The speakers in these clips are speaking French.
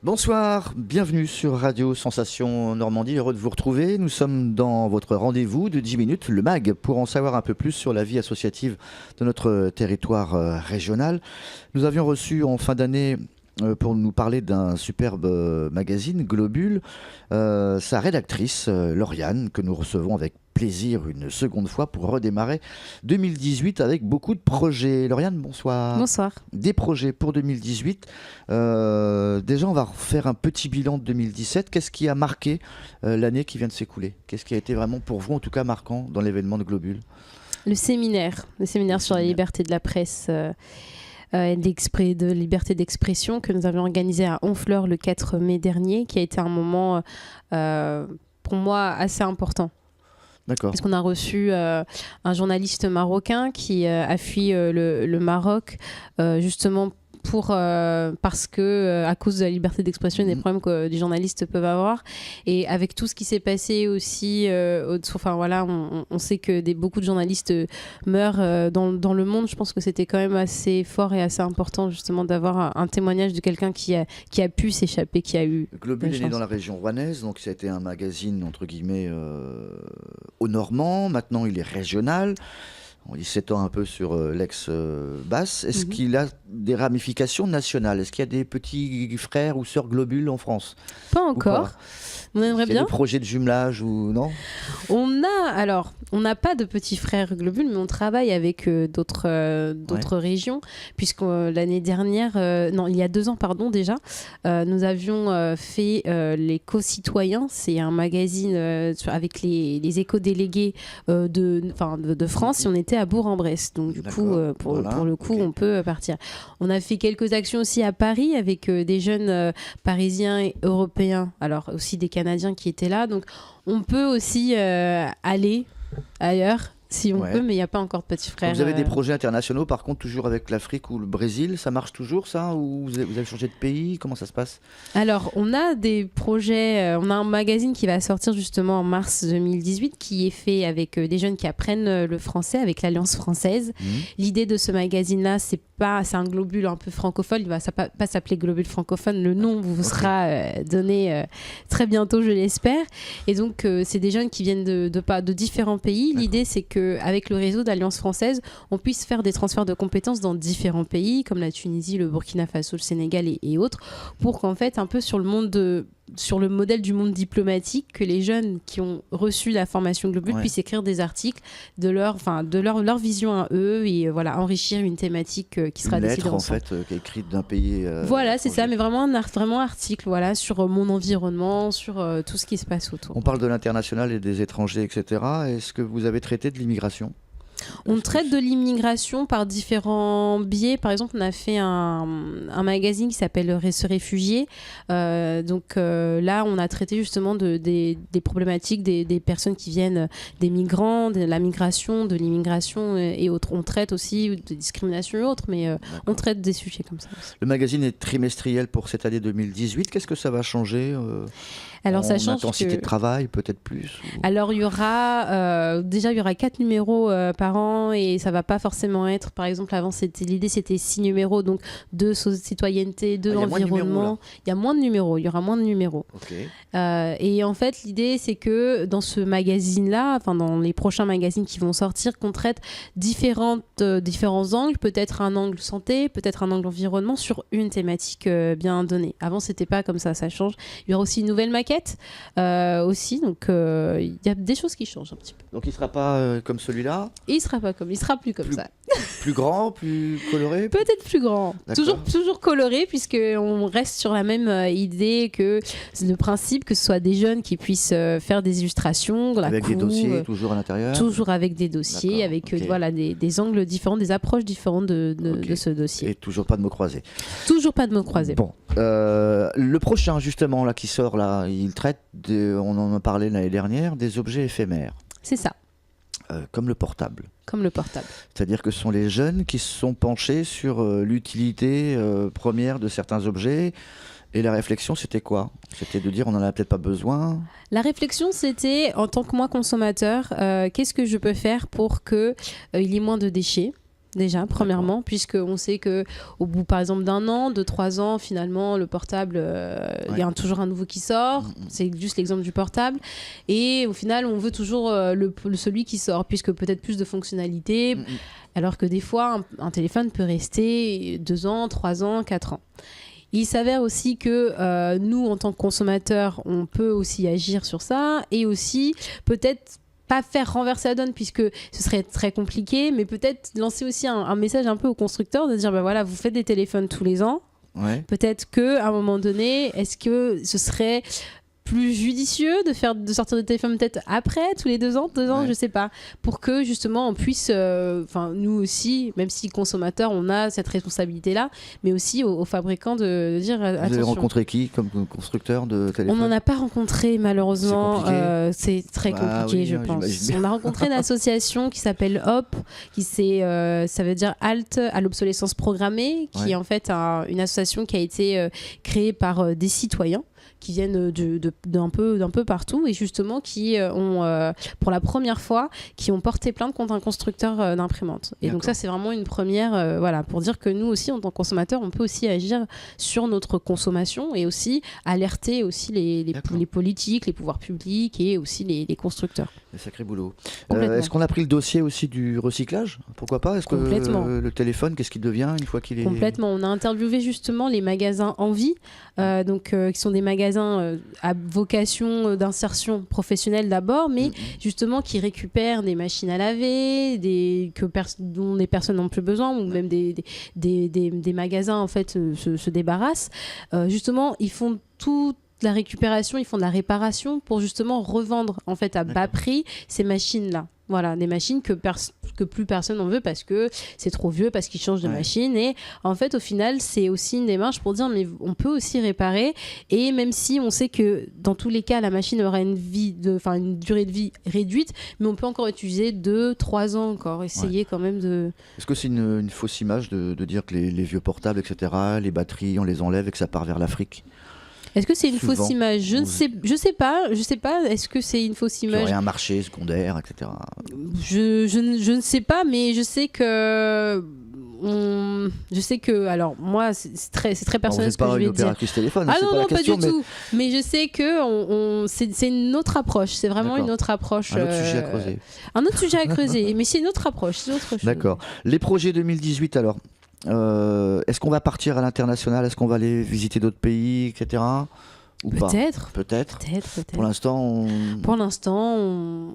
Bonsoir, bienvenue sur Radio Sensation Normandie, heureux de vous retrouver. Nous sommes dans votre rendez-vous de 10 minutes, le MAG, pour en savoir un peu plus sur la vie associative de notre territoire régional. Nous avions reçu en fin d'année, pour nous parler d'un superbe magazine, Globule, sa rédactrice, Lauriane, que nous recevons avec plaisir une seconde fois pour redémarrer 2018 avec beaucoup de projets. Lauriane, bonsoir. Bonsoir. Des projets pour 2018. Déjà, on va faire un petit bilan de 2017. Qu'est-ce qui a marqué l'année qui vient de s'écouler? Qu'est-ce qui a été vraiment pour vous, en tout cas, marquant dans l'événement de Globule? Le séminaire sur la liberté de la presse et de liberté d'expression que nous avions organisé à Honfleur le 4 mai dernier, qui a été un moment, pour moi, assez important. D'accord. Parce qu'on a reçu un journaliste marocain qui a fui le Maroc justement parce que à cause de la liberté d'expression et des problèmes que les journalistes peuvent avoir, et avec tout ce qui s'est passé aussi enfin voilà, on sait que beaucoup de journalistes meurent dans le monde. Je pense que c'était quand même assez fort et assez important justement d'avoir un témoignage de quelqu'un qui a pu s'échapper, qui a eu Globule est né dans la région rouennaise, donc ça a été un magazine entre guillemets au Normand. Maintenant il est régional. Il s'étend un peu sur l'ex-Basse. Est-ce qu'il a des ramifications nationales? Est-ce qu'il y a des petits frères ou sœurs Globule en France? Pas encore. On aimerait bien. Des projets de jumelage ou non? On n'a pas de petits frères Globule, mais on travaille avec d'autres régions, puisque l'année dernière, il y a 2 ans, déjà, nous avions fait les Co-Citoyens. C'est un magazine avec les éco-délégués de France, et on était à Bourg-en-Bresse. Donc du coup, pour le coup, on peut partir. On a fait quelques actions aussi à Paris avec des jeunes parisiens et européens, alors aussi des Canadiens qui étaient là. Donc on peut aussi aller ailleurs si on peut, mais il n'y a pas encore de petits frères. Vous avez des projets internationaux, par contre, toujours avec l'Afrique ou le Brésil, ça marche toujours ça? Ou vous avez changé de pays? Comment ça se passe? Alors, on a des projets, on a un magazine qui va sortir justement en mars 2018, qui est fait avec des jeunes qui apprennent le français, avec l'Alliance française. L'idée de ce magazine-là, c'est un globule un peu francophone, il ne va pas s'appeler Globule francophone, le nom vous sera donné très bientôt, je l'espère. Et donc, c'est des jeunes qui viennent de différents pays. L'idée, c'est qu'avec le réseau d'Alliance française, on puisse faire des transferts de compétences dans différents pays, comme la Tunisie, le Burkina Faso, le Sénégal et autres, pour qu'en fait, un peu sur le modèle du monde diplomatique, que les jeunes qui ont reçu la formation Globule puissent écrire des articles de leur vision à eux, et enrichir une thématique qui sera décidée ensemble. Une lettre, en fait, qui est écrite d'un pays... voilà, c'est ça, mais vraiment vraiment article sur mon environnement, sur tout ce qui se passe autour. On parle de l'international et des étrangers, etc. Est-ce que vous avez traité de l'immigration? On traite de l'immigration par différents biais. Par exemple, on a fait un magazine qui s'appelle Se réfugier. Là, on a traité justement des problématiques des personnes qui viennent, des migrants, de la migration, de l'immigration et autres. On traite aussi de discrimination et autres, mais on traite des sujets comme ça aussi. Le magazine est trimestriel pour cette année 2018. Qu'est-ce que ça va changer Alors, ça change intensité de travail, peut-être plus Alors, il y aura 4 numéros par an, et ça va pas forcément être, par exemple, avant l'idée c'était 6 numéros, donc 2 citoyenneté, 2 environnement. Il y a moins de numéros, il y aura moins de numéros. Et en fait, l'idée c'est que dans ce magazine-là, dans les prochains magazines qui vont sortir, qu'on traite différents angles, peut-être un angle santé, peut-être un angle environnement, sur une thématique bien donnée. Avant, c'était pas comme ça change. Il y aura aussi une nouvelle maquette aussi, donc il y a des choses qui changent un petit peu. Donc il sera pas comme celui-là? Il sera plus comme ça. Plus grand, plus coloré? Peut-être plus grand. Toujours coloré, puisqu'on reste sur la même idée que le principe que ce soit des jeunes qui puissent faire des illustrations. Avec des dossiers, toujours à l'intérieur? Toujours avec des dossiers, avec des angles différents, des approches différentes de ce dossier. Et toujours pas de mots croisés? Toujours pas de mots croisés. Bon. Le prochain, justement, là, qui sort, là, il traite, on en a parlé l'année dernière, des objets éphémères. C'est ça. Comme le portable. C'est-à-dire que ce sont les jeunes qui se sont penchés sur l'utilité première de certains objets. Et la réflexion, c'était quoi? C'était de dire on n'en a peut-être pas besoin? La réflexion, c'était, en tant que moi consommateur, qu'est-ce que je peux faire pour qu'il y ait moins de déchets? déjà, premièrement, puisqu'on sait qu'au bout, par exemple, d'un an, de 3 ans, finalement, le portable, il y a toujours un nouveau qui sort. C'est juste l'exemple du portable. Et au final, on veut toujours celui qui sort, puisque peut-être plus de fonctionnalités, alors que des fois, un téléphone peut rester 2 ans, 3 ans, 4 ans. Il s'avère aussi que nous, en tant que consommateurs, on peut aussi agir sur ça et aussi peut-être pas faire renverser la donne puisque ce serait très compliqué, mais peut-être lancer aussi un message un peu aux constructeurs de dire voilà, vous faites des téléphones tous les ans. Ouais. Peut-être qu'à un moment donné, est-ce que ce serait plus judicieux de sortir des téléphones peut-être après, tous les 2 ans, je sais pas, pour que justement on puisse, nous aussi, même si consommateurs, on a cette responsabilité-là, mais aussi aux fabricants de dire attention. Vous avez rencontré qui comme constructeur de téléphone ? On n'en a pas rencontré malheureusement, c'est très compliqué, je pense. On a rencontré une association qui s'appelle HOP, ça veut dire Halte à l'obsolescence programmée, qui est en fait une association qui a été créée par des citoyens qui viennent d'un peu partout et justement qui ont, pour la première fois, qui ont porté plainte contre un constructeur d'imprimantes. Et donc ça, c'est vraiment une première, pour dire que nous aussi, en tant que consommateurs, on peut aussi agir sur notre consommation et aussi alerter aussi les politiques, les pouvoirs publics et aussi les constructeurs. Un sacré boulot. Est-ce qu'on a pris le dossier aussi du recyclage ? Pourquoi pas ? Est-ce que le téléphone, qu'est-ce qu'il devient une fois qu'il est... Complètement. On a interviewé justement les magasins Envie, qui sont des magasins à vocation d'insertion professionnelle d'abord, mais justement qui récupèrent des machines à laver, dont les personnes n'ont plus besoin, ou même des magasins en fait se débarrassent. Justement, ils font toute la récupération, ils font de la réparation pour justement revendre en fait à bas prix ces machines-là. Voilà, des machines que plus personne n'en veut parce que c'est trop vieux, parce qu'ils changent de machine. Et en fait, au final, c'est aussi une démarche pour dire mais on peut aussi réparer. Et même si on sait que dans tous les cas, la machine aura une durée de vie réduite, mais on peut encore utiliser 2-3 ans encore. Essayer quand même de... Est-ce que c'est une fausse image de dire que les vieux portables, etc., les batteries, on les enlève et que ça part vers l'Afrique ? Est-ce que c'est une fausse image ? Je sais pas. Est-ce que c'est une fausse image ? Il y aurait un marché secondaire, etc. Je ne sais pas, mais je sais que alors moi c'est très personnel ce que je vais dire. Téléphone, non, pas du tout. Mais je sais que c'est une autre approche. C'est vraiment une autre approche. Un autre sujet à creuser. Un autre sujet à creuser, mais c'est une autre approche. C'est autre chose. D'accord. Les projets 2018 alors. Est-ce qu'on va partir à l'international ? Est-ce qu'on va aller visiter d'autres pays, etc. Ou peut-être. Peut-être. Pour l'instant,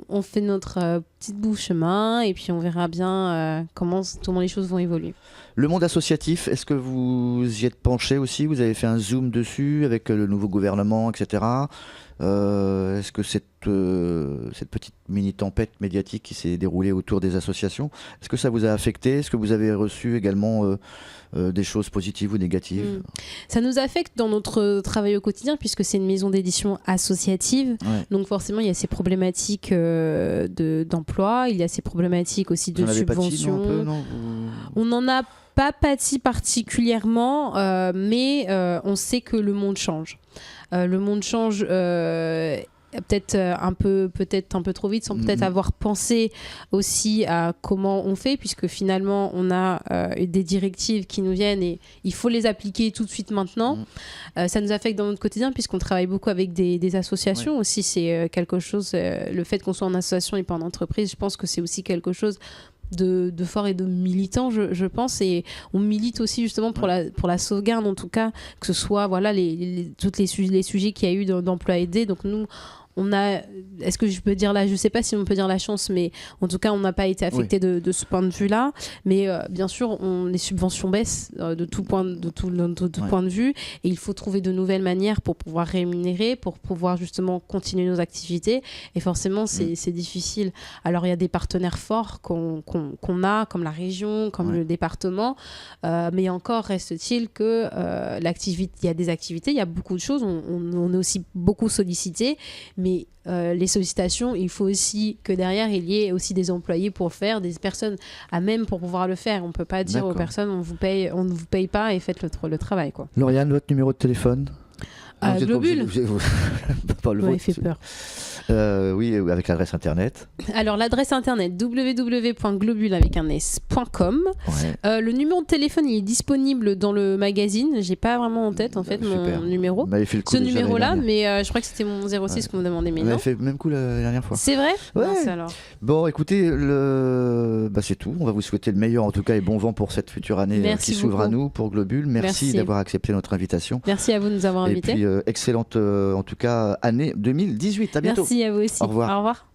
on fait notre petite bout de chemin et puis on verra bien comment les choses vont évoluer. Le monde associatif, est-ce que vous y êtes penché aussi ? Vous avez fait un zoom dessus avec le nouveau gouvernement, etc. Est-ce que cette petite mini-tempête médiatique qui s'est déroulée autour des associations, est-ce que ça vous a affecté ? Est-ce que vous avez reçu également des choses positives ou négatives ? Ça nous affecte dans notre travail au quotidien puisque c'est une maison d'édition associative. Donc forcément, il y a ces problématiques d'emploi, il y a ces problématiques aussi de subventions. On n'en a pas pâti particulièrement, mais on sait que le monde change. Le monde change peut-être un peu trop vite sans peut-être avoir pensé aussi à comment on fait puisque finalement on a des directives qui nous viennent et il faut les appliquer tout de suite maintenant. Ça nous affecte dans notre quotidien puisqu'on travaille beaucoup avec des associations aussi. C'est quelque chose, le fait qu'on soit en association et pas en entreprise, je pense que c'est aussi quelque chose de fort et de militant, je pense, et on milite aussi justement pour la sauvegarde en tout cas, que ce soit tous les sujets qu'il y a eu d'emploi aidé. Donc nous on a, est-ce que je peux dire là, je sais pas si on peut dire la chance, mais en tout cas on n'a pas été affecté de ce point de vue là, mais bien sûr les subventions baissent de tout point de vue et il faut trouver de nouvelles manières pour pouvoir rémunérer, pour pouvoir justement continuer nos activités et forcément c'est difficile. Alors il y a des partenaires forts qu'on a comme la région, comme le département, mais encore reste-t-il que l'activité, il y a des activités, il y a beaucoup de choses, on est aussi beaucoup sollicité, mais les sollicitations, il faut aussi que derrière il y ait aussi des employés pour le faire, des personnes à même pour pouvoir le faire. On ne peut pas dire aux personnes on ne vous paye pas et faites le travail, quoi. Lauriane, votre numéro de téléphone ? Globule. Pas le vôtre. Il fait peur. Oui, avec l'adresse internet. Alors l'adresse internet www.globule.com. Ouais. Le numéro de téléphone il est disponible dans le magazine. J'ai pas vraiment en tête en fait Super. mon numéro. On m'avait fait le coup Ce déjà numéro-là, l'année dernière. mais je crois que c'était mon 06 qu'on me demandait. Mais On non. avait fait le même coup la dernière fois. C'est vrai? Ouais. Mince, alors. Bon, écoutez, c'est tout. On va vous souhaiter le meilleur en tout cas et bon vent pour cette future année Merci qui s'ouvre à beaucoup. nous pour Globule. Merci d'avoir accepté notre invitation. Merci à vous de nous avoir Et invités. puis excellente en tout cas année 2018. À bientôt. Merci à vous aussi. Au revoir. Au revoir.